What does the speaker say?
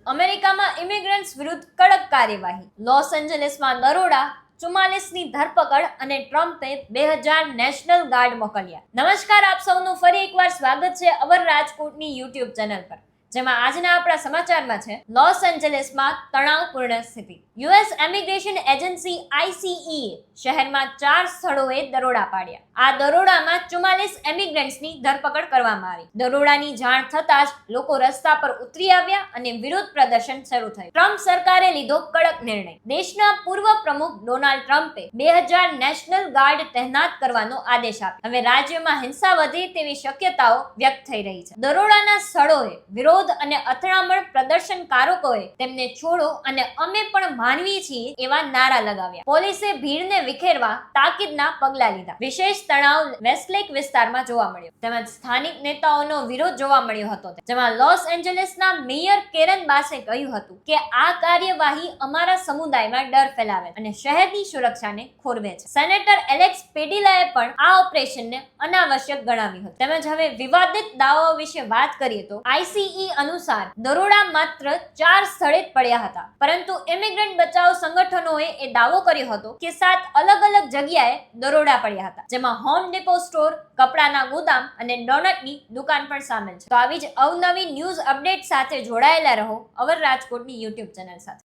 અમેરિકામાં ઇમિગ્રન્ટ્સ વિરુદ્ધ કડક કાર્યવાહી, લોસ એન્જલિસમાં દરોડા, 44ની ધરપકડ અને ટ્રમ્પે 2000 નેશનલ ગાર્ડ મોકલ્યા. નમસ્કાર, આપ સૌનું ફરી એકવાર સ્વાગત છે અવર રાજકોટની યુટ્યુબ ચેનલ પર, જેમાં આજના આપણા સમાચારમાં છે લોસ એન્જલિસમાં તણાવપૂર્ણ સ્થિતિ. યુએસ ઇમિગ્રેશન એજન્સી ICE શહેરમાં 4 સ્થળોએ દરોડા પાડ્યા. આ દરોડામાં 44 ઇમિગ્રન્ટ્સની ધરપકડ કરવામાં આવી. દરોડાની જાણ થતાં જ લોકો રસ્તા પર ઉતરી આવ્યા અને વિરોધ પ્રદર્શન શરૂ થયું. ટ્રમ્પ સરકારે લીધો કડક નિર્ણય. દેશના પૂર્વ પ્રમુખ ડોનાલ્ડ ટ્રમ્પે 2000 નેશનલ ગાર્ડ તહેનાત કરવાનો આદેશ આપ્યો. હવે રાજ્યમાં હિંસા વધે તેવી શક્યતાઓ વ્યક્ત થઈ રહી છે. દરોડાના સ્થળોએ વિરોધ અને અથડામણ પ્રદર્શનકારકોએ તેમને છોડો અને અમે પણ માનવી છીએ એવા નારા લગાવ્યા. પોલીસે ભીડને વિખેરવા તાકીદના પગલા લીધા. વિશેષ તણાવ વેસ્ટલેક વિસ્તારમાં જોવા મળ્યો. તેમજ સ્થાનિક નેતાઓનો વિરોધ જોવા મળ્યો હતો. જેમાં લોસ એન્જલિસના મેયર કેરન બાસે કહ્યું હતું કે આ કાર્યવાહી અમારા સમુદાયમાં ડર ફેલાવે અને શહેરની સુરક્ષાને ખોરવે છે. સેનેટર એલેક્સ પેડિલાએ પણ આ ઓપરેશનને અનાવશ્યક ગણાવ્યું હતું. તેમજ હવે વિવાદિત દાવાઓ વિશે વાત કરીએ તો ICE અનુસાર દરોડા માત્ર 4 સ્થળે જ પડ્યા હતા, પરંતુ ઇમિગ્રન્ટ બચાવ સંગઠનોએ એ દાવો કર્યો હતો કે 7 અલગ અલગ જગ્યાએ દરોડા પડ્યા હતા, જેમાં હોમ ડેપો સ્ટોર, કપડાના ગોદામ અને ડોનટની દુકાન પણ સામેલ છે. તો આવી જ અવનવી ન્યૂઝ અપડેટ સાથે જોડાયેલા રહો અવર રાજકોટની યુટ્યુબ ચેનલ સાથે.